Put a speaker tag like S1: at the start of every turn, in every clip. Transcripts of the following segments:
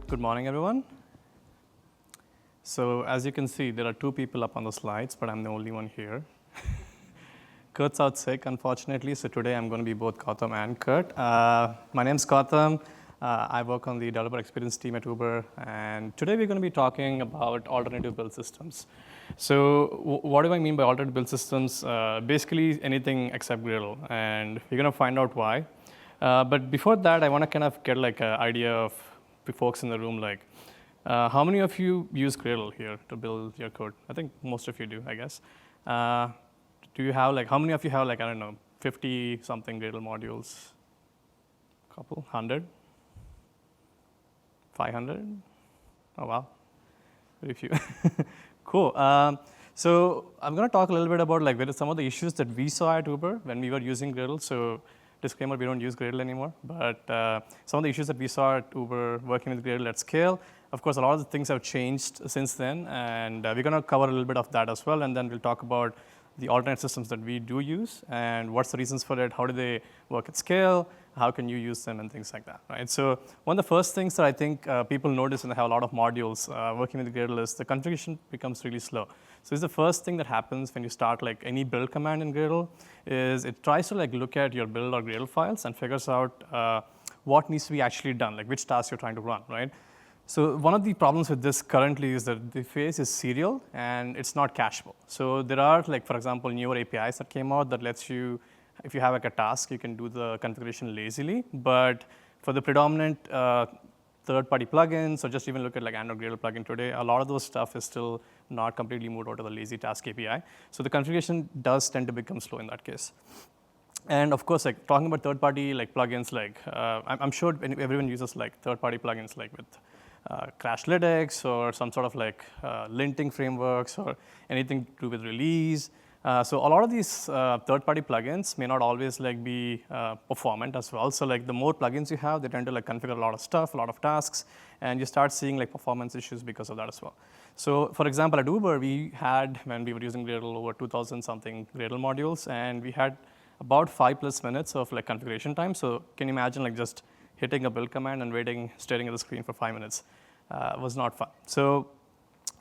S1: Good morning, everyone. So as you can see, there are two people up on the slides, but I'm the only one here. Kurt's out sick, unfortunately, so today I'm going to be both Gautam and Kurt. My name's Gautam. I work on the developer experience team at Uber, and today we're going to be talking about alternative build systems. So what do I mean by alternative build systems? Basically anything except Gradle, and we're going to find out why. But before that, I want to kind of get like an idea of the folks in the room, like how many of you use Gradle here to build your code? I think most of you do, I guess. Do you have how many of you have I don't know, 50 something Gradle modules? Couple, 100? 500? Oh wow, very few. Cool. So I'm going to talk a little bit about some of the issues that we saw at Uber when we were using Gradle. So disclaimer, we don't use Gradle anymore, but some of the issues that we saw at Uber working with Gradle at scale. Of course, a lot of the things have changed since then, and we're going to cover a little bit of that as well, and then we'll talk about the alternate systems that we do use, and what's the reasons for it, how do they work at scale, how can you use them, and things like that, right? So one of the first things that I think people notice when they have a lot of modules working with Gradle is the configuration becomes really slow. So this is the first thing that happens when you start any build command in Gradle, is it tries to look at your build or Gradle files and figures out what needs to be actually done, which task you're trying to run, right? So one of the problems with this currently is that the phase is serial and it's not cacheable. So there are, for example, newer APIs that came out that lets you, if you have a task, you can do the configuration lazily. But for the predominant third-party plugins, or just even look at Android Gradle plugin today, a lot of those stuff is still not completely moved out of the lazy task API. So the configuration does tend to become slow in that case. And of course, talking about third-party plugins, I'm sure everyone uses third-party plugins with Crashlytics or some sort of linting frameworks or anything to do with release. So a lot of these third-party plugins may not always be performant as well. So the more plugins you have, they tend to configure a lot of stuff, a lot of tasks, and you start seeing performance issues because of that as well. So for example, at Uber, we had, when we were using Gradle, over 2,000 something Gradle modules, and we had about 5+ minutes of configuration time. So can you imagine just hitting a build command and waiting, staring at the screen for 5 minutes was not fun. So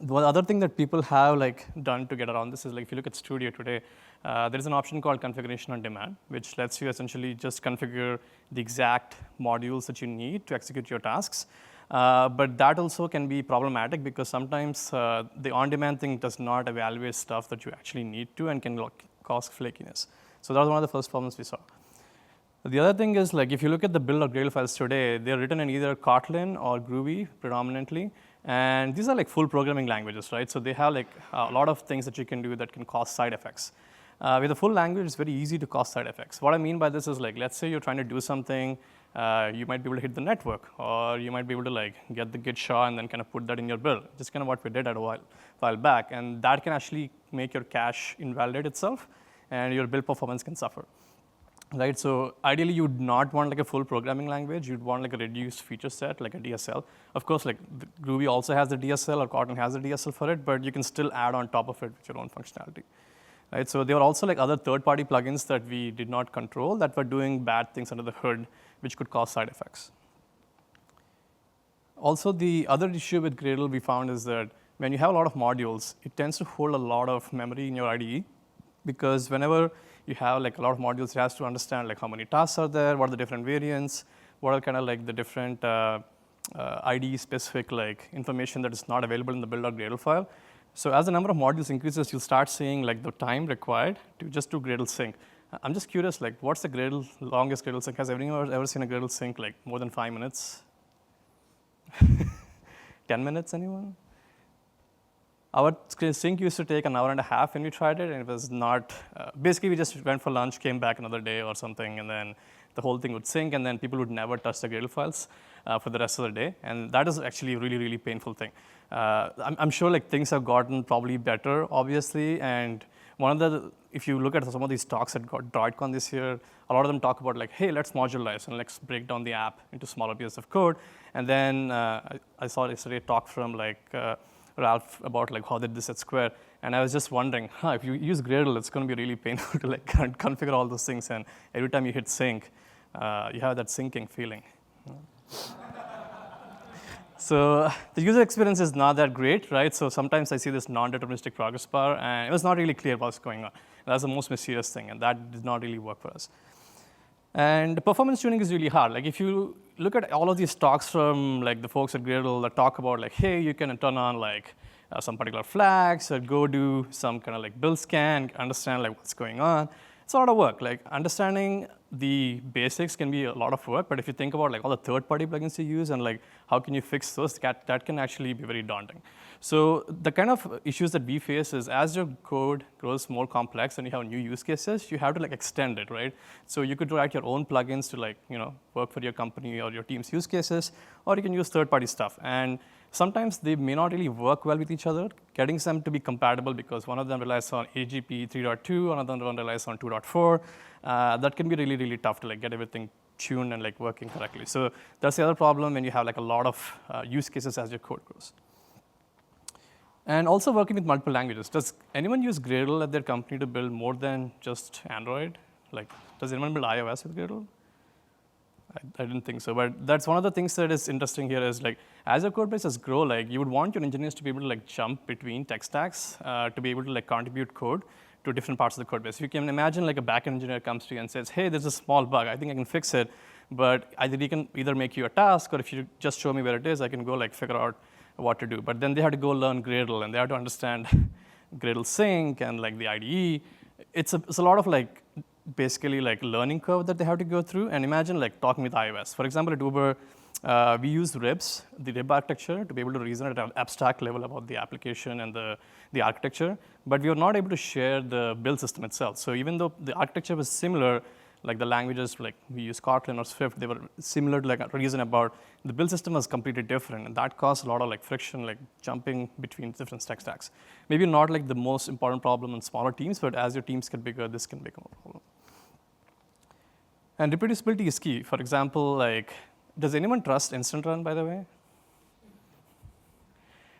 S1: the other thing that people have done to get around this is if you look at Studio today, there is an option called configuration on demand, which lets you essentially just configure the exact modules that you need to execute your tasks. But that also can be problematic because sometimes the on-demand thing does not evaluate stuff that you actually need to and can cause flakiness. So that was one of the first problems we saw. The other thing is, if you look at the build or Gradle files today, they're written in either Kotlin or Groovy predominantly. And these are full programming languages, right? So they have a lot of things that you can do that can cause side effects. With a full language, it's very easy to cause side effects. What I mean by this is, let's say you're trying to do something, you might be able to hit the network, or you might be able to get the git SHA and then kind of put that in your build. Just kind of what we did a while back. And that can actually make your cache invalidate itself, and your build performance can suffer. Right, so ideally you'd not want a full programming language. You'd want a reduced feature set, like a DSL. Of course, Groovy also has the DSL, or Kotlin has the DSL for it, but you can still add on top of it with your own functionality. Right, so there were also other third-party plugins that we did not control that were doing bad things under the hood, which could cause side effects. Also, the other issue with Gradle we found is that when you have a lot of modules, it tends to hold a lot of memory in your IDE, because whenever you have a lot of modules, it has to understand how many tasks are there, what are the different variants, what are kind of the different IDE-specific information that is not available in the build or Gradle file. So as the number of modules increases, you'll start seeing the time required to just do Gradle sync. I'm just curious, what's the longest Gradle sync? Has anyone ever seen a Gradle sync more than 5 minutes? 10 minutes, anyone? Our sync used to take an hour and a half when we tried it, and it was not, basically we just went for lunch, came back another day or something, and then the whole thing would sync, and then people would never touch the Gradle files for the rest of the day, and that is actually a really, really painful thing. I'm sure things have gotten probably better, obviously, and if you look at some of these talks at droidCon this year, a lot of them talk about hey, let's modularize and let's break down the app into smaller pieces of code, and then I saw yesterday a talk from Ralph about how they did this at Square, and I was just wondering, if you use Gradle, it's going to be really painful to configure all those things, and every time you hit sync, you have that syncing feeling. So the user experience is not that great, right? So sometimes I see this non-deterministic progress bar, and it was not really clear what's going on. That's the most mysterious thing, and that did not really work for us. And performance tuning is really hard. Like if you look at all of these talks from like the folks at Gradle that talk about like, hey, you can turn on like some particular flags or go do some kind of like build scan, understand like what's going on. It's a lot of work. Like understanding the basics can be a lot of work, but if you think about like all the third-party plugins you use and like how can you fix those, that can actually be very daunting. So the kind of issues that we face is as your code grows more complex and you have new use cases, you have to like extend it, right? So you could write your own plugins to like, work for your company or your team's use cases, or you can use third-party stuff. And sometimes they may not really work well with each other, getting them to be compatible because one of them relies on AGP 3.2, another one relies on 2.4. That can be really, really tough to like get everything tuned and like working correctly. So that's the other problem when you have like a lot of use cases as your code grows. And also working with multiple languages. Does anyone use Gradle at their company to build more than just Android? Like, does anyone build iOS with Gradle? I didn't think so, but that's one of the things that is interesting here is like, as your code bases grow, like you would want your engineers to be able to like jump between tech stacks to be able to like contribute code to different parts of the code base. You can imagine like a backend engineer comes to you and says, hey, there's a small bug, I think I can fix it, but either he can either make you a task, or if you just show me where it is, I can go like figure out what to do. But then they have to go learn Gradle, and they have to understand Gradle sync and like the IDE. It's a lot of like basically like learning curve that they have to go through. And imagine like talking with iOS. For example, at Uber, we use ribs, the rib architecture, to be able to reason at an abstract level about the application and the architecture. But we were not able to share the build system itself. So even though the architecture was similar, like the languages, like we use Kotlin or Swift, they were similar to like a reason about the build system was completely different, and that caused a lot of like friction, like jumping between different tech stacks. Maybe not like the most important problem in smaller teams, but as your teams get bigger, this can become a problem. And reproducibility is key. For example, like, does anyone trust instant run, by the way?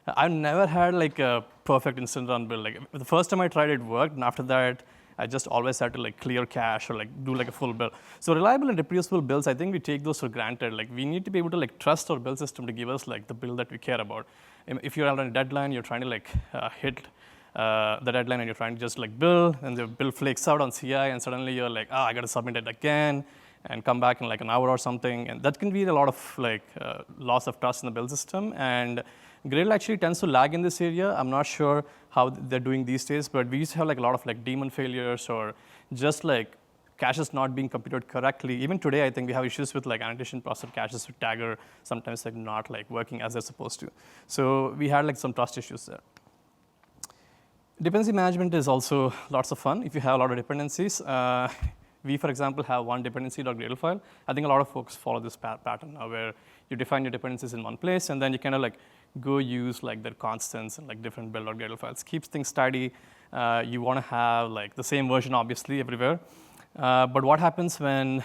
S1: I've never had like a perfect instant run build. Like the first time I tried it worked, and after that, I just always had to like clear cache or like do like a full build. So reliable and reproducible builds, I think we take those for granted. Like we need to be able to like trust our build system to give us like the build that we care about. If you're on a deadline, you're trying to like hit the deadline and you're trying to just like build, and the build flakes out on CI, and suddenly you're like, I got to submit it again and come back in like an hour or something. And that can be a lot of like loss of trust in the build system. And Gradle actually tends to lag in this area. I'm not sure how they're doing these days, but we used to have like a lot of like daemon failures or just like caches not being computed correctly. Even today, I think we have issues with like annotation processor caches with Tagger, sometimes like not like working as they're supposed to. So we had like some trust issues there. Dependency management is also lots of fun if you have a lot of dependencies. We, for example, have one dependency.gradle file. I think a lot of folks follow this pattern now where you define your dependencies in one place, and then you kind of like go use like their constants and like different build.gradle files. Keeps things tidy. You want to have like the same version, obviously, everywhere. But what happens when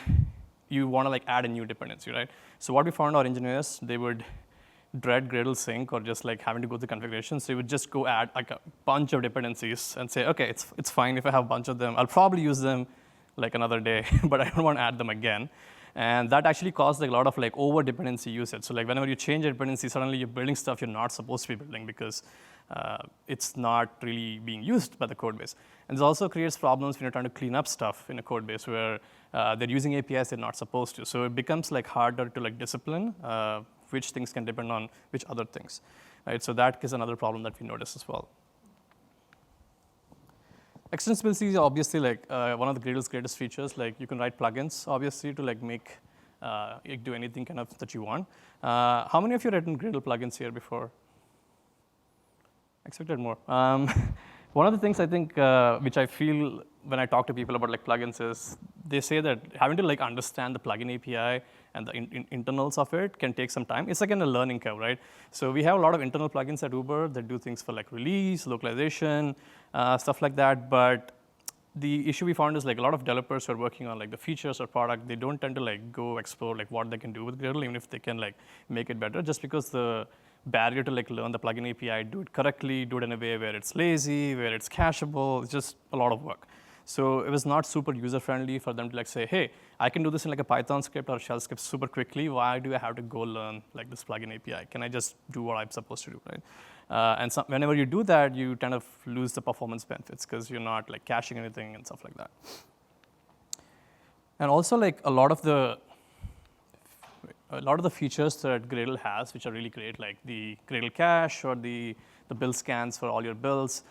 S1: you want to like add a new dependency, right? So what we found our engineers, they would dread Gradle sync or just like having to go through configurations. So you would just go add like a bunch of dependencies and say, okay, it's fine if I have a bunch of them. I'll probably use them like another day, but I don't want to add them again. And that actually caused like a lot of like over dependency usage. So like whenever you change a dependency, suddenly you're building stuff you're not supposed to be building because it's not really being used by the code base. And this also creates problems when you're trying to clean up stuff in a code base where they're using APIs they're not supposed to. So it becomes like harder to like discipline which things can depend on which other things. Right? So that is another problem that we notice as well. Extensibility is obviously like one of the Gradle's greatest features. Like you can write plugins, obviously, to like make it do anything kind of that you want. How many of you have written Gradle plugins here before? Expected more. One of the things I think which I feel when I talk to people about like plugins is they say that having to like understand the plugin API and the internals of it can take some time. It's again a learning curve, right? So we have a lot of internal plugins at Uber that do things for like release, localization, stuff like that. But the issue we found is like a lot of developers who are working on like the features or product, they don't tend to like go explore like what they can do with Gradle, even if they can like make it better, just because the barrier to like learn the plugin API, do it correctly, do it in a way where it's lazy, where it's cacheable, it's just a lot of work. So it was not super user-friendly for them to like say, hey, I can do this in like a Python script or a shell script super quickly. Why do I have to go learn like this plugin API? Can I just do what I'm supposed to do, right? And so whenever you do that, you kind of lose the performance benefits because you're not like caching anything and stuff like that. And also like a lot of the features that Gradle has, which are really great, like the Gradle cache or the bill scans for all your bills.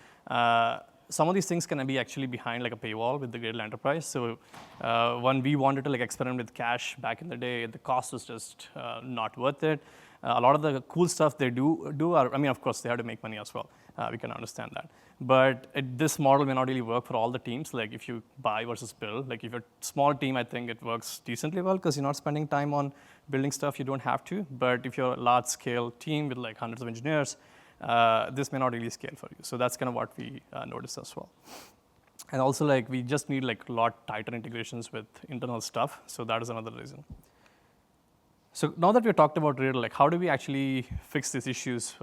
S1: Some of these things can be actually behind like a paywall with the Gradle Enterprise. So when we wanted to like experiment with cache back in the day, the cost was just not worth it. A lot of the cool stuff they do are, I mean, of course, they have to make money as well. We can understand that. But this model may not really work for all the teams, like if you buy versus build. Like if you're a small team, I think it works decently well because you're not spending time on building stuff you don't have to. But if you're a large-scale team with like hundreds of engineers, this may not really scale for you. So that's kind of what we noticed as well. And also, like we just need like a lot tighter integrations with internal stuff. So that is another reason. So now that we've talked about Gradle, like how do we actually fix these issues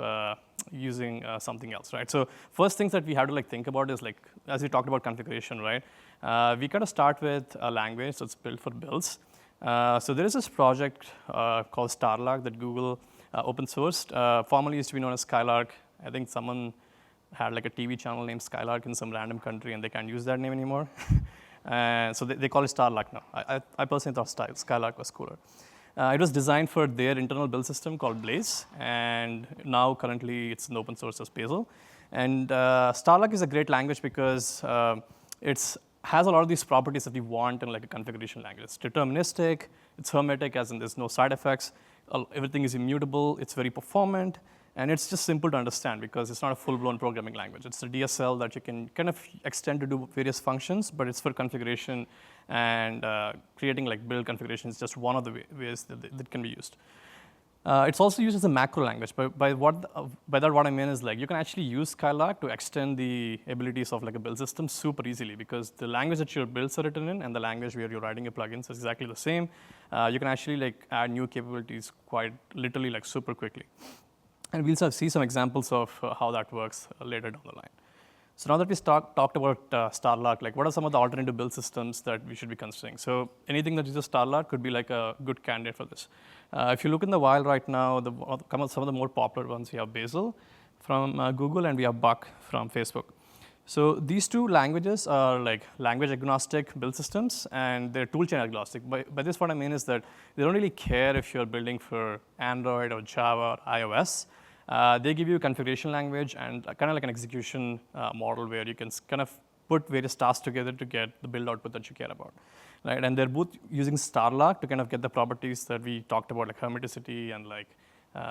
S1: using something else, right? So first things that we have to like think about is like, as we talked about configuration, right? We kind of start with a language that's built for builds. So there is this project called Starlark that Google open sourced. Formerly used to be known as Skylark. I think someone had like a TV channel named Skylark in some random country and they can't use that name anymore. So they call it Starlark now. I personally thought Skylark was cooler. It was designed for their internal build system called Blaze, and now currently it's in open source as Bazel. And Starlark is a great language because it has a lot of these properties that we want in like a configuration language. It's deterministic, it's hermetic, as in there's no side effects, everything is immutable, it's very performant, and it's just simple to understand because it's not a full-blown programming language. It's a DSL that you can kind of extend to do various functions, but it's for configuration and creating like build configuration is just one of the ways that can be used. It's also used as a macro language. By that, what I mean is like you can actually use Skylark to extend the abilities of like a build system super easily because the language that your builds are written in and the language where you're writing your plugins is exactly the same. You can actually like add new capabilities quite literally like super quickly. And we'll see some examples of how that works later down the line. So now that we talked about Starlark, like what are some of the alternative build systems that we should be considering? So anything that uses Starlark could be like a good candidate for this. If you look in the wild right now, some of the more popular ones, we have Bazel from Google and we have Buck from Facebook. So these two languages are like language agnostic build systems and they're toolchain agnostic. By this, what I mean is that they don't really care if you're building for Android or Java or iOS. They give you a configuration language and kind of like an execution model where you can kind of put various tasks together to get the build output that you care about, right? And they're both using Starlark to kind of get the properties that we talked about, like hermeticity and like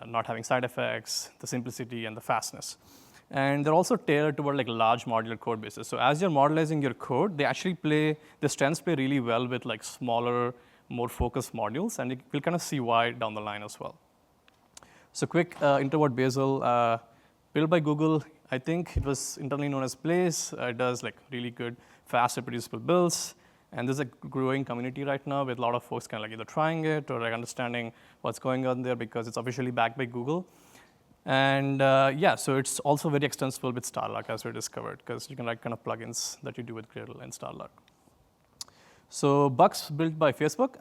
S1: not having side effects, the simplicity and the fastness. And they're also tailored toward like large modular code bases. So as you're modelizing your code, the strengths play really well with like smaller, more focused modules, and we'll kind of see why down the line as well. So quick intro about Bazel, built by Google. I think it was internally known as Blaze. It does like really good, fast, reproducible builds. And there's a growing community right now with a lot of folks kind of like either trying it or like understanding what's going on there because it's officially backed by Google. And yeah, so it's also very extensible with Starlark as we discovered because you can write kind of plugins that you do with Gradle and Starlark. So Buck's built by Facebook.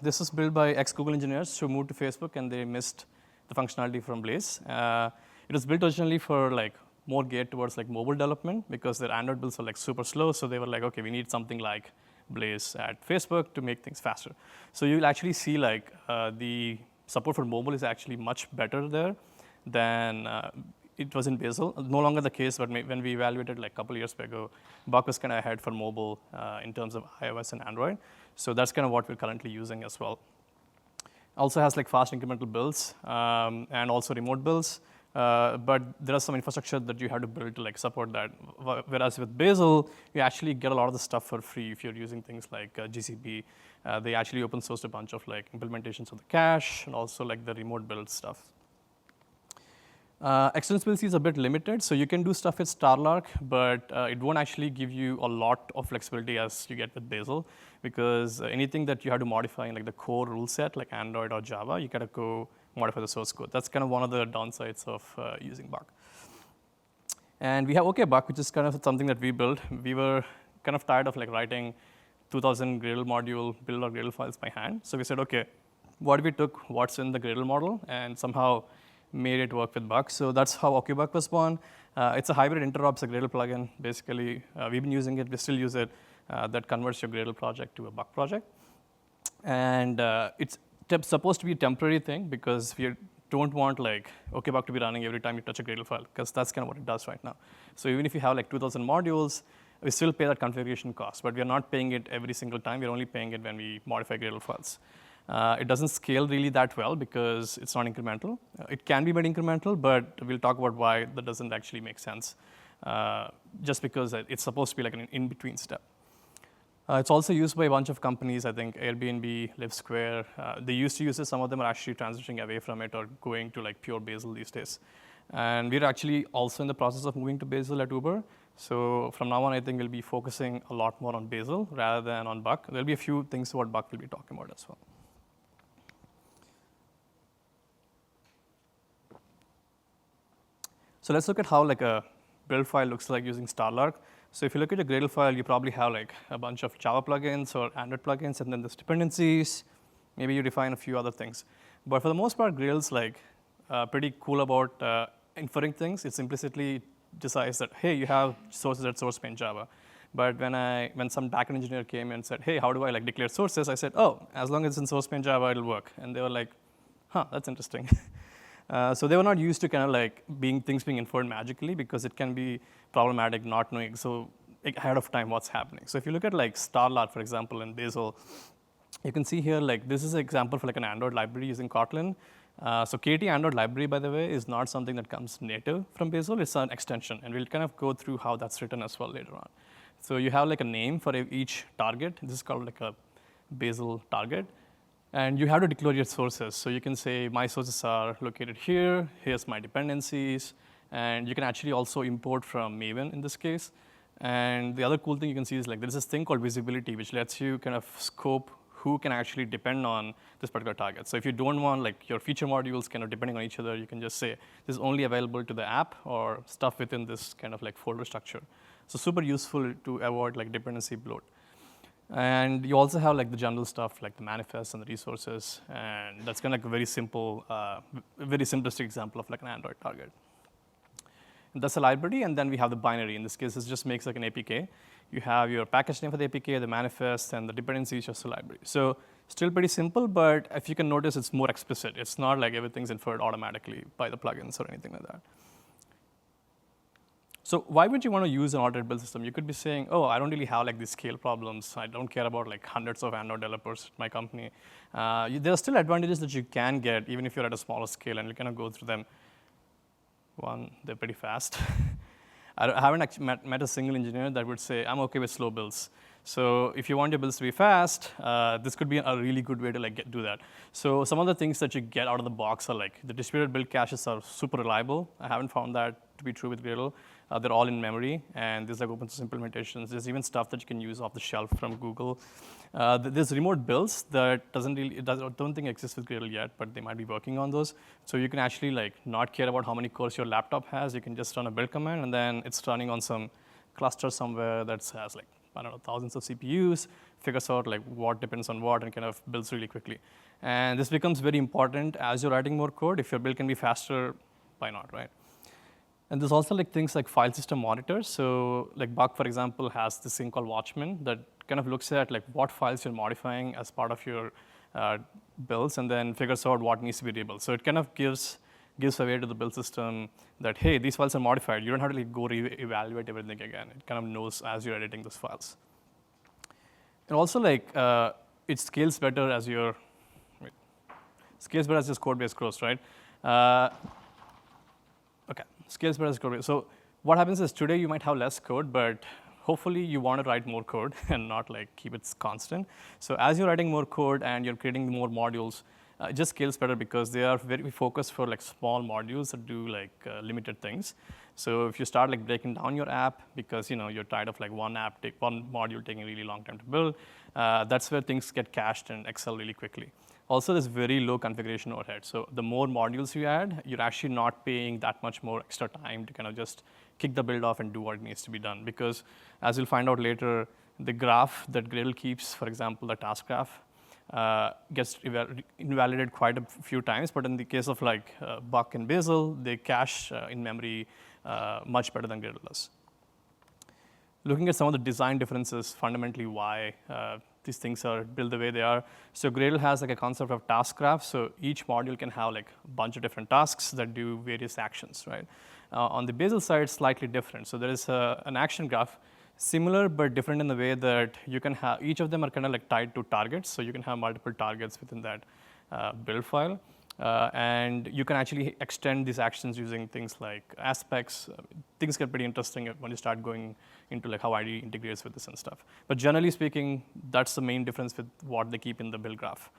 S1: This is built by ex-Google engineers who moved to Facebook and they missed the functionality from Blaze. It was built originally for like more geared towards like mobile development because their Android builds are like super slow. So they were like, okay, we need something like Blaze at Facebook to make things faster. So you'll actually see like the support for mobile is actually much better there than it was in Bazel. No longer the case, but when we evaluated like a couple of years ago, Buck was kind of ahead for mobile in terms of iOS and Android. So that's kind of what we're currently using as well. Also has like fast incremental builds and also remote builds. But there is some infrastructure that you have to build to like support that. Whereas with Bazel, you actually get a lot of the stuff for free if you're using things like GCP. They actually open sourced a bunch of like implementations of the cache and also like the remote build stuff. Extensibility is a bit limited, so you can do stuff with Starlark, but it won't actually give you a lot of flexibility as you get with Bazel, because anything that you have to modify in like the core rule set, like Android or Java, you gotta go modify the source code. That's kind of one of the downsides of using Buck. And we have OKBuck, which is kind of something that we built. We were kind of tired of like writing 2000 Gradle module build or Gradle files by hand. So we said, okay, what if we took what's in the Gradle model and somehow made it work with Buck? So that's how OkBuck was born. It's a hybrid interops, a Gradle plugin. Basically, we've been using it, we still use it, that converts your Gradle project to a Buck project. And it's supposed to be a temporary thing because we don't want like OkBuck to be running every time you touch a Gradle file, because that's kind of what it does right now. So even if you have like 2000 modules, we still pay that configuration cost, but we are not paying it every single time. We're only paying it when we modify Gradle files. It doesn't scale really that well because it's not incremental. It can be made incremental, but we'll talk about why that doesn't actually make sense, just because it's supposed to be like an in-between step. It's also used by a bunch of companies, I think Airbnb, LiveSquare. They used to use it. Some of them are actually transitioning away from it or going to like pure Bazel these days. And we're actually also in the process of moving to Bazel at Uber. So from now on, I think we'll be focusing a lot more on Bazel rather than on Buck. There'll be a few things about Buck we'll be talking about as well. So let's look at how like a build file looks like using Starlark. So if you look at a Gradle file, you probably have like a bunch of Java plugins or Android plugins, and then there's dependencies. Maybe you define a few other things. But for the most part, Gradle's like pretty cool about inferring things. It implicitly decides that, hey, you have sources at source pane Java. But when some backend engineer came and said, hey, how do I like declare sources? I said, oh, as long as it's in source pane Java, it'll work. And they were like, huh, that's interesting. So they were not used to kind of like things being inferred magically, because it can be problematic not knowing so ahead of time what's happening. So if you look at like Starlark, for example, in Bazel, you can see here like this is an example for like an Android library using Kotlin. So KT Android library, by the way, is not something that comes native from Bazel. It's an extension, and we'll kind of go through how that's written as well later on. So you have like a name for each target. This is called like a Bazel target. And you have to declare your sources. So you can say, my sources are located here, here's my dependencies, and you can actually also import from Maven in this case. And the other cool thing you can see is like there's this thing called visibility, which lets you kind of scope who can actually depend on this particular target. So if you don't want like your feature modules kind of depending on each other, you can just say this is only available to the app or stuff within this kind of like folder structure. So super useful to avoid like dependency bloat. And you also have like the general stuff like the manifest and the resources, and that's kind of like a very simple, very simplistic example of like an Android target. And that's a library, and then we have the binary. In this case, it just makes like an APK. You have your package name for the APK, the manifest, and the dependency is just a library. So still pretty simple, but if you can notice, it's more explicit. It's not like everything's inferred automatically by the plugins or anything like that. So why would you want to use an alternate build system? You could be saying, oh, I don't really have like these scale problems. I don't care about like hundreds of Android developers at my company. There are still advantages that you can get even if you're at a smaller scale, and we'll kind of go through them. One, they're pretty fast. I haven't actually met a single engineer that would say, I'm okay with slow builds. So if you want your builds to be fast, this could be a really good way to like do that. So some of the things that you get out of the box are like the distributed build caches are super reliable. I haven't found that to be true with Gradle. They're all in memory, and there's like open source implementations. There's even stuff that you can use off the shelf from Google. There's remote builds that don't think exists with Gradle yet, but they might be working on those. So you can actually like not care about how many cores your laptop has. You can just run a build command, and then it's running on some cluster somewhere that has like, I don't know, thousands of CPUs, figures out like what depends on what, and kind of builds really quickly. And this becomes very important as you're writing more code. If your build can be faster, why not, right? And there's also like things like file system monitors. So like Buck, for example, has this thing called Watchman that kind of looks at like what files you're modifying as part of your builds, and then figures out what needs to be rebuilt. So it kind of gives away to the build system that, hey, these files are modified. You don't have to like go evaluate everything again. It kind of knows as you're editing those files. And also like it scales better as your code base grows, right? Okay, scales better as code base. So what happens is today you might have less code, but hopefully you want to write more code and not like keep it constant. So as you're writing more code and you're creating more modules, it just scales better because they are very focused for like small modules that do like limited things. So if you start like breaking down your app because you're tired of like one module taking a really long time to build, that's where things get cached and excel really quickly. Also, there's very low configuration overhead. So the more modules you add, you're actually not paying that much more extra time to kind of just kick the build off and do what needs to be done. Because as you'll find out later, the graph that Gradle keeps, for example, the task graph, gets invalidated quite a few times. But in the case of like Buck and Bazel, they cache in memory much better than Gradle does. Looking at some of the design differences, fundamentally why these things are built the way they are. So Gradle has like a concept of task graph. So each module can have like a bunch of different tasks that do various actions, right? On the Bazel side, slightly different. So there is an action graph, similar but different in the way that you can have, each of them are kind of like tied to targets. So you can have multiple targets within that build file. And you can actually extend these actions using things like aspects. Things get pretty interesting when you start going into like how ID integrates with this and stuff. But generally speaking, that's the main difference with what they keep in the build graph.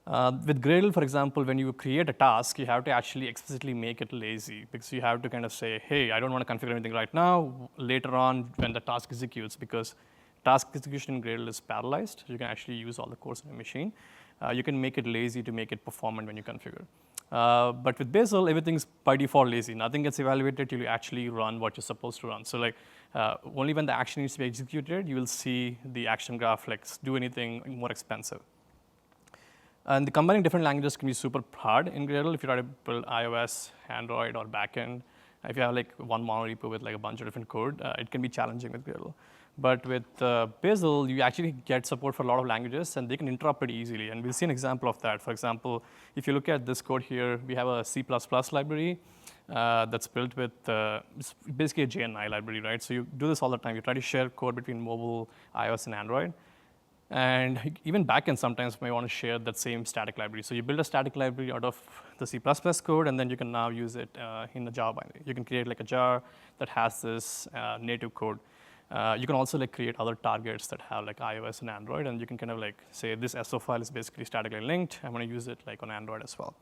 S1: With Gradle, for example, when you create a task, you have to actually explicitly make it lazy because you have to kind of say, hey, I don't want to configure anything right now. Later on, when the task executes, because task execution in Gradle is parallelized, you can actually use all the cores on a machine. You can make it lazy to make it performant when you configure. But with Bazel, everything's by default lazy. Nothing gets evaluated till you actually run what you're supposed to run. So like only when the action needs to be executed, you will see the action graph like do anything more expensive. And the combining different languages can be super hard in Gradle if you try to build iOS, Android, or backend. If you have like one monorepo with like a bunch of different code, it can be challenging with Gradle. But with Bazel, you actually get support for a lot of languages, and they can interrupt pretty easily. And we'll see an example of that. For example, if you look at this code here, we have a C++ library that's built with it's basically a JNI library, right? So you do this all the time. You try to share code between mobile, iOS, and Android. And even backend sometimes may want to share that same static library. So you build a static library out of the C++ code, and then you can now use it in a Java binary. You can create like a jar that has this native code. You can also like create other targets that have like iOS and Android, and you can kind of like say this SO file is basically statically linked. I'm going to use it like on Android as well.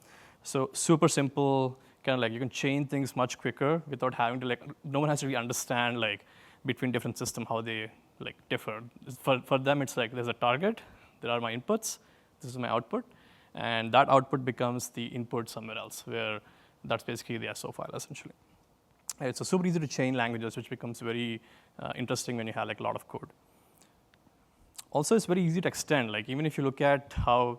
S1: So super simple, kind of like you can chain things much quicker without having to like, no one has to really understand like between different systems how they like differ. For them, it's like there's a target, there are my inputs, this is my output, and that output becomes the input somewhere else, where that's basically the SO file essentially. It's so super easy to chain languages, which becomes very interesting when you have like a lot of code. Also, it's very easy to extend. Like even if you look at how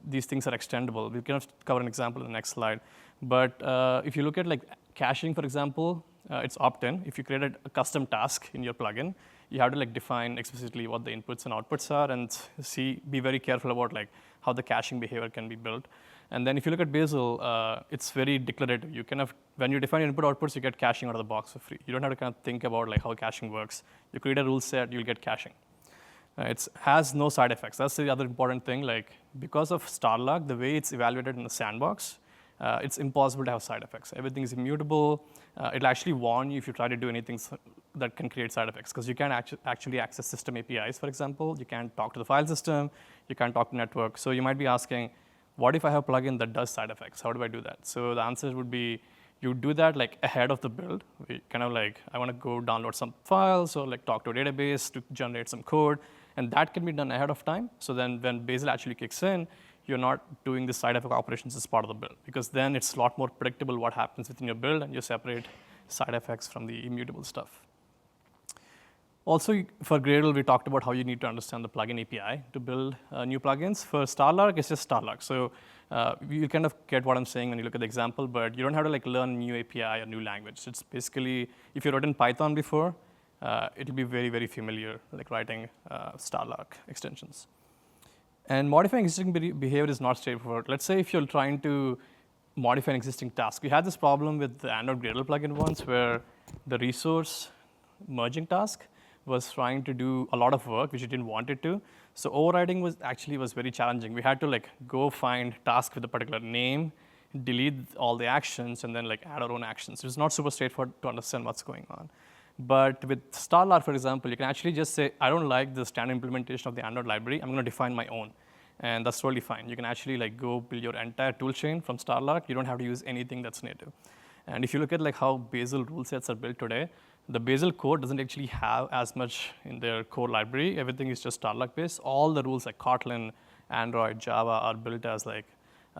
S1: these things are extendable, we can cover an example in the next slide. But if you look at like caching, for example, it's opt-in. If you created a custom task in your plugin, you have to like define explicitly what the inputs and outputs are, and be very careful about like how the caching behavior can be built. And then if you look at Bazel, it's very declarative. You kind of, when you define input outputs, you get caching out of the box for free. You don't have to kind of think about like how caching works. You create a rule set, you'll get caching. It has no side effects. That's the other important thing. Like because of Starlark, the way it's evaluated in the sandbox, it's impossible to have side effects. Everything is immutable. It'll actually warn you if you try to do anything that can create side effects, because you can't actually access system APIs, for example. You can't talk to the file system. You can't talk to network. So you might be asking, what if I have a plugin that does side effects? How do I do that? So the answer would be, you do that like ahead of the build. We kind of like, I want to go download some files or like talk to a database to generate some code. And that can be done ahead of time. So then when Bazel actually kicks in, you're not doing the side effect operations as part of the build, because then it's a lot more predictable what happens within your build, and you separate side effects from the immutable stuff. Also, for Gradle, we talked about how you need to understand the plugin API to build new plugins. For Starlark, it's just Starlark. So you kind of get what I'm saying when you look at the example, but you don't have to like learn new API or new language. It's basically, if you've written Python before, it'll be very, very familiar, like writing Starlark extensions. And modifying existing behavior is not straightforward. Let's say if you're trying to modify an existing task. We had this problem with the Android Gradle plugin once, where the resource merging task was trying to do a lot of work which it didn't want it to. So overriding was very challenging. We had to like go find task with a particular name, delete all the actions, and then like add our own actions. It's not super straightforward to understand what's going on. But with Starlark, for example, you can actually just say, I don't like the standard implementation of the Android library. I'm going to define my own. And that's totally fine. You can actually like go build your entire toolchain from Starlark. You don't have to use anything that's native. And if you look at like how Bazel rule sets are built today, the Bazel code doesn't actually have as much in their core library. Everything is just Starlark based. All the rules like Kotlin, Android, Java are built as like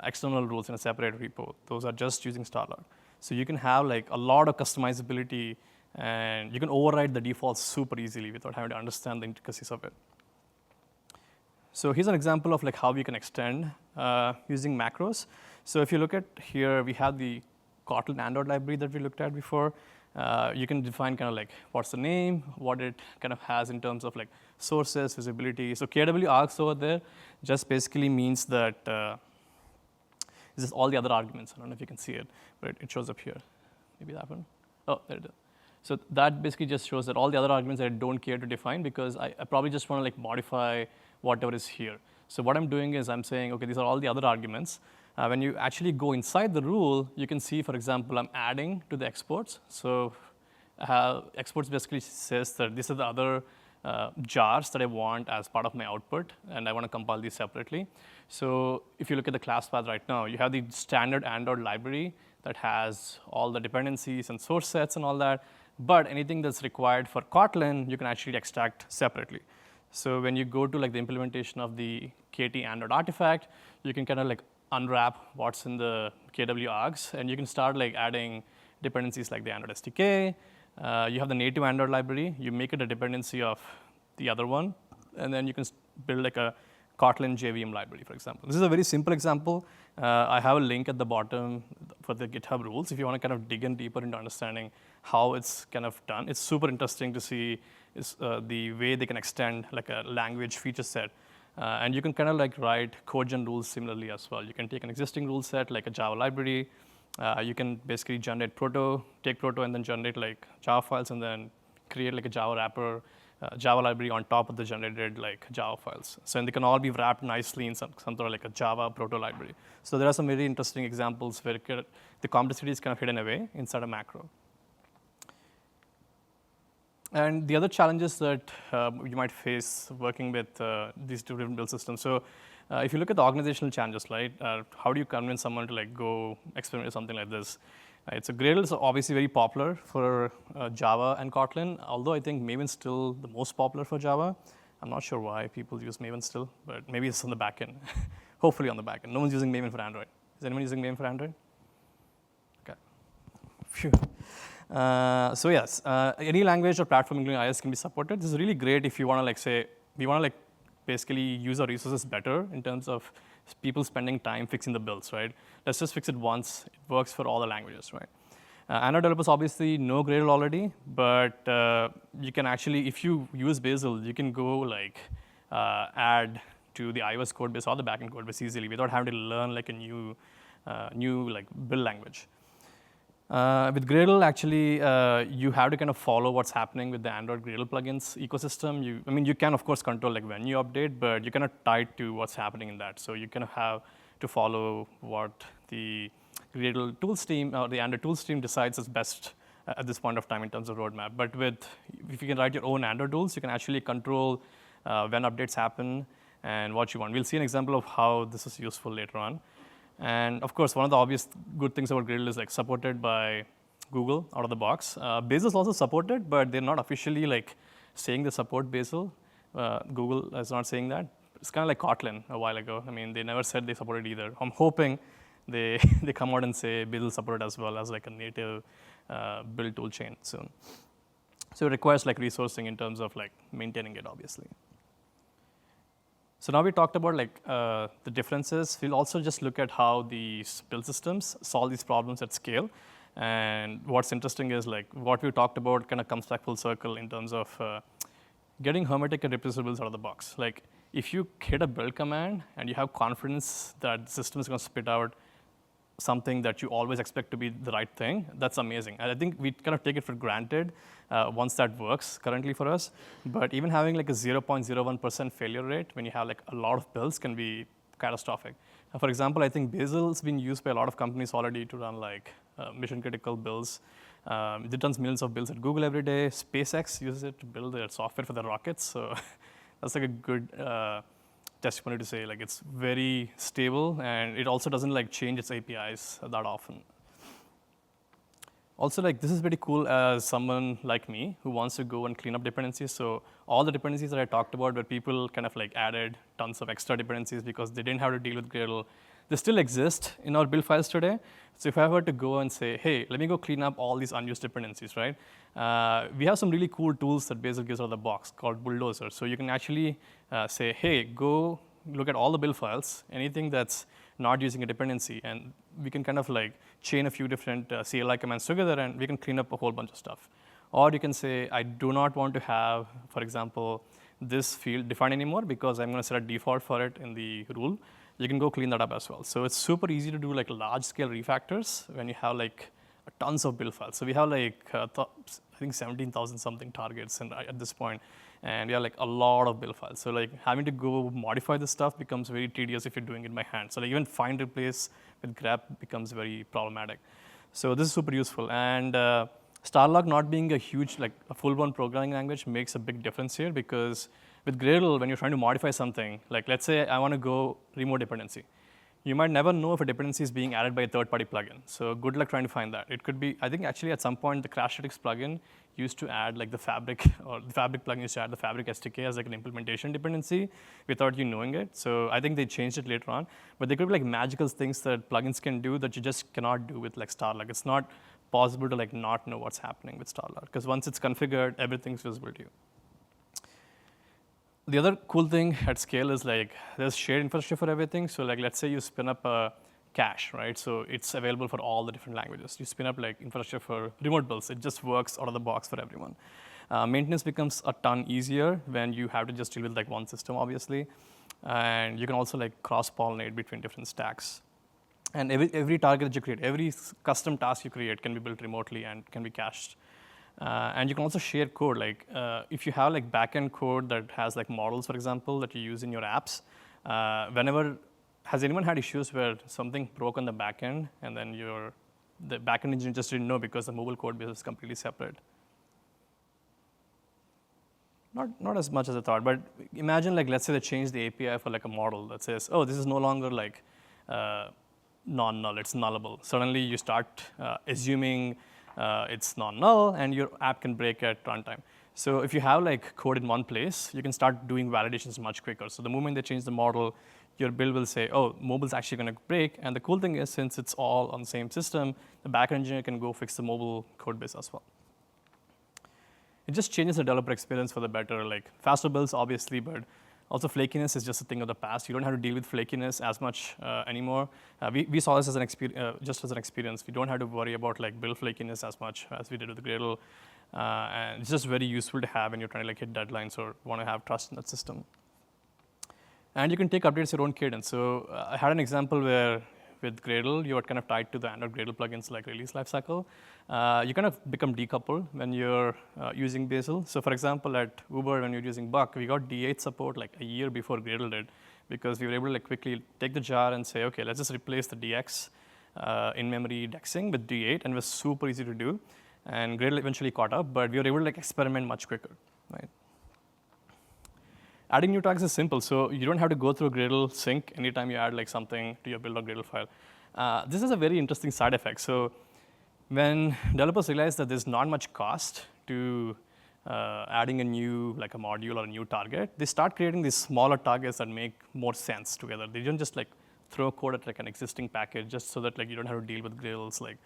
S1: external rules in a separate repo. Those are just using Starlark. So you can have like a lot of customizability And you can override the defaults super easily without having to understand the intricacies of it. So here's an example of like how we can extend using macros. So if you look at here, we have the Kotlin Android library that we looked at before. You can define kind of like what's the name, what it kind of has in terms of like sources, visibility. So KW args over there just basically means that this is all the other arguments. I don't know if you can see it, but it shows up here. Maybe that one. Oh, there it is. So that basically just shows that all the other arguments I don't care to define because I probably just want to like modify whatever is here. So what I'm doing is I'm saying, okay, these are all the other arguments. When you actually go inside the rule, you can see, for example, I'm adding to the exports. So exports basically says that these are the other jars that I want as part of my output, and I want to compile these separately. So if you look at the class path right now, you have the standard Android library that has all the dependencies and source sets and all that. But anything that's required for Kotlin, you can actually extract separately. So when you go to like the implementation of the KT Android artifact, you can kind of like unwrap what's in the KW args, and you can start like adding dependencies like the Android SDK. You have the native Android library. You make it a dependency of the other one, and then you can build like a Kotlin JVM library, for example. This is a very simple example. I have a link at the bottom for the GitHub rules if you want to kind of dig in deeper into understanding how it's kind of done. It's super interesting to see the way they can extend like a language feature set. And you can kind of like write code gen rules similarly as well. You can take an existing rule set like a Java library. You can basically generate take proto and then generate like Java files and then create like a Java wrapper, Java library on top of the generated like Java files. So and they can all be wrapped nicely in some sort of like a Java proto library. So there are some very interesting examples where the complexity is kind of hidden away inside a macro. And the other challenges that you might face working with these two different build systems. So if you look at the organizational challenges, right, how do you convince someone to like go experiment with something like this? So Gradle is obviously very popular for Java and Kotlin, although I think Maven's still the most popular for Java. I'm not sure why people use Maven still, but maybe it's on the back end. Hopefully on the back end. No one's using Maven for Android. Is anyone using Maven for Android? Okay. Phew. So yes, any language or platform including iOS can be supported. This is really great if you want to like say, we want to like basically use our resources better in terms of people spending time fixing the builds, right? Let's just fix it once. It works for all the languages, right? Android developers obviously know Gradle already, but you can actually, if you use Bazel, you can go like add to the iOS code base or the backend code base easily without having to learn like a new like build language. With Gradle, actually, you have to kind of follow what's happening with the Android Gradle plugins ecosystem. You can, of course, control like when you update, but you're kind of tied to what's happening in that. So you kind of have to follow what the Gradle tools team or the Android tools team decides is best at this point of time in terms of roadmap. But if you can write your own Android tools, you can actually control when updates happen and what you want. We'll see an example of how this is useful later on. And of course, one of the obvious good things about Gradle is like supported by Google out of the box. Bazel is also supported, but they're not officially like saying they support Bazel. Google is not saying that. It's kind of like Kotlin a while ago. I mean, they never said they supported either. I'm hoping they come out and say Bazel supported as well as like a native build tool chain soon. So it requires like resourcing in terms of like maintaining it, obviously. So now we talked about like the differences. We'll also just look at how these build systems solve these problems at scale. And what's interesting is like what we talked about kind of comes back full circle in terms of getting hermetic and reproducibles out of the box. Like if you hit a build command and you have confidence that the system is going to spit out something that you always expect to be the right thing, that's amazing. And I think we kind of take it for granted once that works currently for us. But even having like a 0.01% failure rate when you have like a lot of builds can be catastrophic. For example, I think Bazel is being used by a lot of companies already to run like mission critical builds. It runs millions of builds at Google every day. SpaceX uses it to build their software for their rockets. So that's like a good testimony to say like it's very stable and it also doesn't like change its APIs that often. Also, like this is pretty cool as someone like me who wants to go and clean up dependencies. So all the dependencies that I talked about where people kind of like added tons of extra dependencies because they didn't have to deal with Gradle, they still exist in our build files today. So if I were to go and say, hey, let me go clean up all these unused dependencies, right? We have some really cool tools that Bazel gives out of the box called Bulldozer. So you can actually say, hey, go look at all the build files, anything that's not using a dependency, and we can kind of like chain a few different CLI commands together, and we can clean up a whole bunch of stuff. Or you can say, I do not want to have, for example, this field defined anymore because I'm going to set a default for it in the rule. You can go clean that up as well. So it's super easy to do like large scale refactors when you have like tons of build files. So we have like, I think 17,000 something targets at this point, and we have like a lot of build files. So like having to go modify this stuff becomes very tedious if you're doing it by hand. So like even find replace with grep becomes very problematic. So this is super useful. And Starlog not being a huge, like a full-blown programming language makes a big difference here, because with Gradle, when you're trying to modify something, like let's say I want to go remove dependency, you might never know if a dependency is being added by a third-party plugin. So good luck trying to find that. It could be, I think actually at some point the Crashlytics plugin used to add like the Fabric, or the Fabric plugin used to add the Fabric SDK as like an implementation dependency without you knowing it. So I think they changed it later on. But there could be like magical things that plugins can do that you just cannot do with like Starlog. It's not possible to like not know what's happening with Starlog, because once it's configured, everything's visible to you. The other cool thing at scale is like there's shared infrastructure for everything. So like let's say you spin up a cache, right? So it's available for all the different languages. You spin up like infrastructure for remote builds. It just works out of the box for everyone. Maintenance becomes a ton easier when you have to just deal with like one system, obviously. And you can also like cross-pollinate between different stacks. And every target that you create, every custom task you create can be built remotely and can be cached. And you can also share code. Like if you have like backend code that has like models, for example, that you use in your apps, has anyone had issues where something broke on the backend and then the backend engineer just didn't know because the mobile code base is completely separate? Not as much as I thought, but imagine like let's say they change the API for like a model that says, oh, this is no longer like non-null, it's nullable. Suddenly you start assuming it's non-null, and your app can break at runtime. So if you have like code in one place, you can start doing validations much quicker. So the moment they change the model, your build will say, oh, mobile's actually going to break. And the cool thing is, since it's all on the same system, the backend engineer can go fix the mobile code base as well. It just changes the developer experience for the better. Like faster builds, obviously, but also flakiness is just a thing of the past. You don't have to deal with flakiness as much anymore. We saw this as an just as an experience. We don't have to worry about like build flakiness as much as we did with Gradle. And it's just very useful to have when you're trying to like hit deadlines or want to have trust in that system. And you can take updates your own cadence. So I had an example where with Gradle, you are kind of tied to the Android Gradle plugins like release lifecycle. You kind of become decoupled when you're using Bazel. So for example, at Uber, when you're using Buck, we got D8 support like a year before Gradle did, because we were able to like quickly take the jar and say, okay, let's just replace the DX in-memory dexing with D8, and it was super easy to do. And Gradle eventually caught up, but we were able to like experiment much quicker, right? Adding new tags is simple, so you don't have to go through Gradle sync anytime you add like something to your build or Gradle file. This is a very interesting side effect. So when developers realize that there's not much cost to adding a new, like a module or a new target, they start creating these smaller targets that make more sense together. They don't just like throw code at like an existing package just so that like you don't have to deal with Gradle's like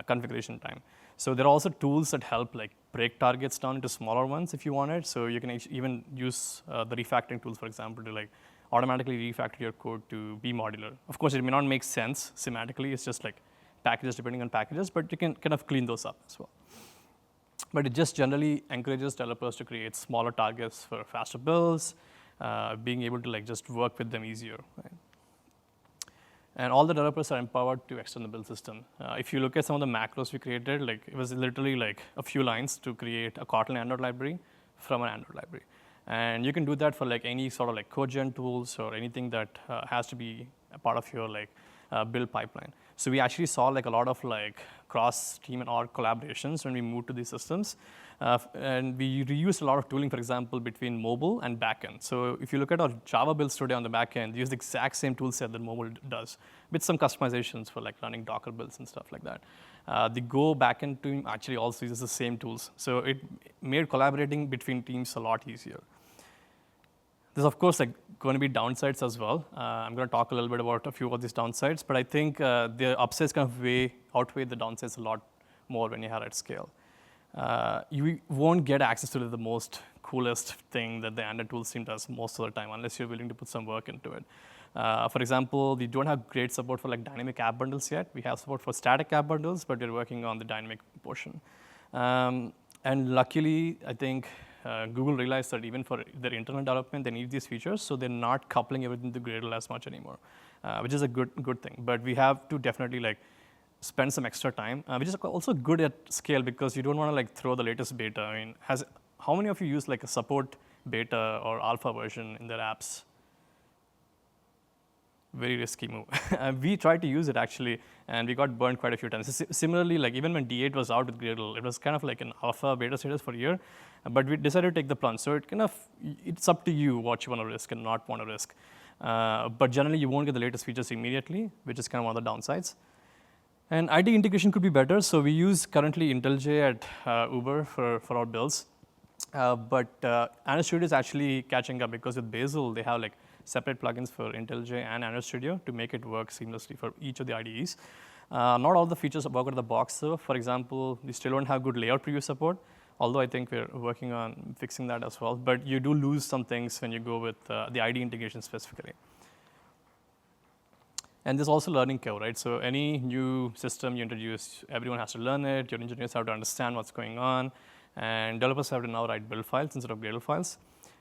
S1: configuration time. So there are also tools that help like break targets down into smaller ones if you want it. So you can even use the refactoring tools, for example, to like automatically refactor your code to be modular. Of course, it may not make sense semantically. It's just like packages depending on packages, but you can kind of clean those up as well. But it just generally encourages developers to create smaller targets for faster builds, being able to like just work with them easier, right? And all the developers are empowered to extend the build system. If you look at some of the macros we created, like it was literally like a few lines to create a Kotlin Android library from an Android library. And you can do that for like any sort of like code gen tools or anything that has to be a part of your like build pipeline. So we actually saw like a lot of like cross team and org collaborations when we moved to these systems. And we reused a lot of tooling, for example, between mobile and backend. So if you look at our Java builds today on the backend, they use the exact same tool set that mobile does, with some customizations for like running Docker builds and stuff like that. The Go backend team actually also uses the same tools. So it made collaborating between teams a lot easier. There's of course like going to be downsides as well. I'm going to talk a little bit about a few of these downsides, but I think the upsides kind of outweigh the downsides a lot more when you have at scale. You won't get access to the most coolest thing that the Android toolsteam does most of the time unless you're willing to put some work into it. For example, we don't have great support for like dynamic app bundles yet. We have support for static app bundles, but we're working on the dynamic portion. And luckily, I think Google realized that even for their internal development, they need these features, so they're not coupling everything to Gradle as much anymore, which is a good thing. But we have to definitely like spend some extra time, which is also good at scale because you don't want to like throw the latest beta. I mean, how many of you use like a support beta or alpha version in their apps? Very risky move. We tried to use it actually, and we got burned quite a few times. Similarly, like even when D8 was out with Gradle, it was kind of like an alpha beta status for a year, but we decided to take the plunge. So it's up to you what you want to risk and not want to risk. But generally, you won't get the latest features immediately, which is kind of one of the downsides. And ID integration could be better. So we use currently IntelliJ at Uber for our builds. But Android Studio is actually catching up because with Bazel, they have like separate plugins for IntelliJ and Android Studio to make it work seamlessly for each of the IDEs. Not all the features work out of the box though. For example, we still don't have good layout preview support, although I think we're working on fixing that as well. But you do lose some things when you go with the ID integration specifically. And there's also learning curve, right? So any new system you introduce, everyone has to learn it. Your engineers have to understand what's going on. And developers have to now write build files instead of Gradle files.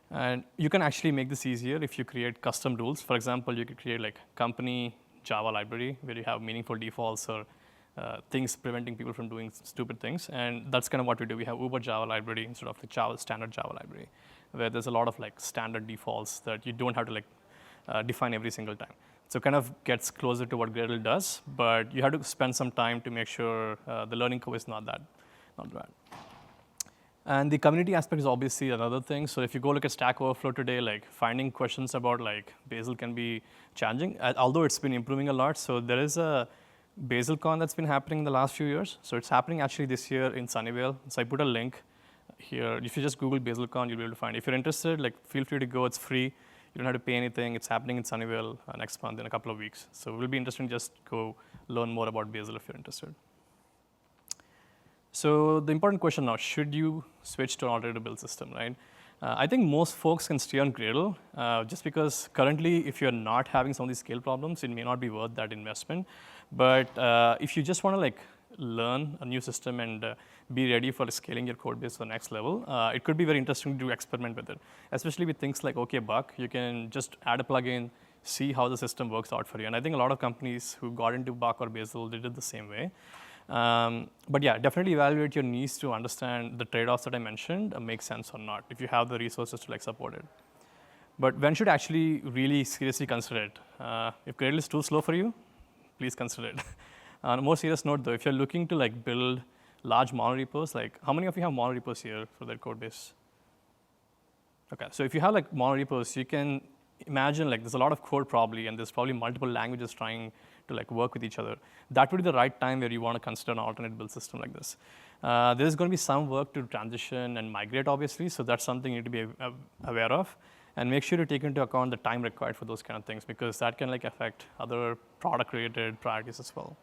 S1: And you can actually make this easier if you create custom rules. For example, you could create like company Java library where you have meaningful defaults or things preventing people from doing stupid things. And that's kind of what we do. We have Uber Java library instead of the standard Java library, where there's a lot of like standard defaults that you don't have to like define every single time. So it kind of gets closer to what Gradle does, but you have to spend some time to make sure the learning curve is not bad. And the community aspect is obviously another thing. So if you go look at Stack Overflow today, like finding questions about like Bazel can be challenging, although it's been improving a lot. So there is a BazelCon that's been happening in the last few years. So it's happening actually this year in Sunnyvale. So I put a link here. If you just Google BazelCon, you'll be able to find it. If you're interested, like feel free to go. It's free. You don't have to pay anything. It's happening in Sunnyvale next month in a couple of weeks. So it will be interesting. Just go learn more about Bazel if you're interested. So the important question now, should you switch to an alternative build system, right? I think most folks can stay on Gradle just because currently if you're not having some of these scale problems, it may not be worth that investment. But if you just want to like learn a new system and be ready for scaling your code base to the next level, it could be very interesting to experiment with it, especially with things like OKBuck. You can just add a plugin, see how the system works out for you. And I think a lot of companies who got into Buck or Bazel, they did the same way. But yeah, definitely evaluate your needs to understand the trade-offs that I mentioned make sense or not, if you have the resources to like support it. But when should actually really seriously consider it? If Gradle is too slow for you, please consider it. On a more serious note though, if you're looking to like build large monorepos, like how many of you have monorepos here for their code base? Okay, so if you have like monorepos, you can imagine like there's a lot of code probably, and there's probably multiple languages trying to like work with each other. That would be the right time where you want to consider an alternate build system like this. There's going to be some work to transition and migrate, obviously, so that's something you need to be aware of. And make sure to take into account the time required for those kind of things, because that can like affect other product-related priorities as well.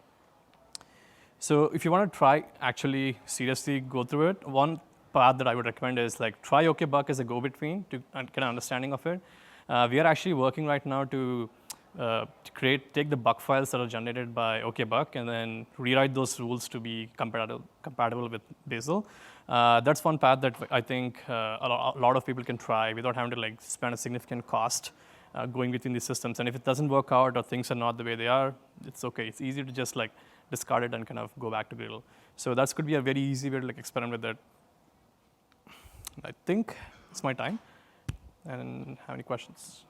S1: So if you want to try actually seriously go through it, one path that I would recommend is like try OKBuck as a go-between to get an understanding of it. We are actually working right now to take the Buck files that are generated by OKBuck and then rewrite those rules to be compatible with Bazel. That's one path that I think a lot of people can try without having to like spend a significant cost going between these systems. And if it doesn't work out or things are not the way they are, it's okay. It's easy to just like discard it and kind of go back to Gradle. So that could be a very easy way to like experiment with it. I think it's my time. And have any questions?